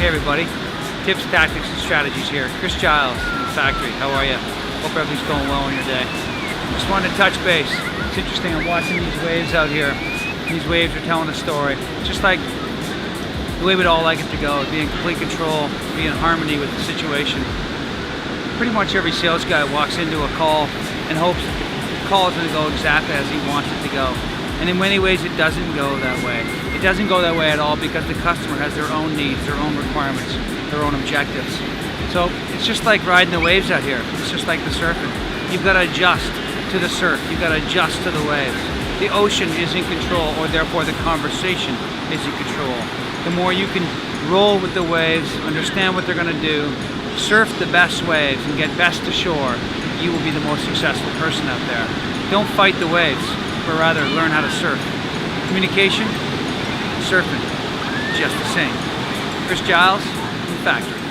everybody, tips, tactics, and strategies here. Chris Giles in the Faktori. How are you? Hope everything's going well in your day. Just wanted to touch base. It's interesting, I'm watching these waves out here. These waves are telling a story. Just like the way we'd all like it to go, be in complete control, be in harmony with the situation. Pretty much every sales guy walks into a call and hopes that the call is going to go exactly as he wants it to go. And in many ways it doesn't go that way. It doesn't go that way at all because the customer has their own needs, their own requirements, their own objectives. So it's just like riding the waves out here. It's just like the surfing. You've got to adjust to the surf. You've got to adjust to the waves. The ocean is in control, or therefore the conversation is in control. The more you can roll with the waves, understand what they're going to do, surf the best waves and get best to shore, you will be the most successful person out there. Don't fight the waves, but rather learn how to surf. Communication, surfing, just the same. Chris Giles, Faktori.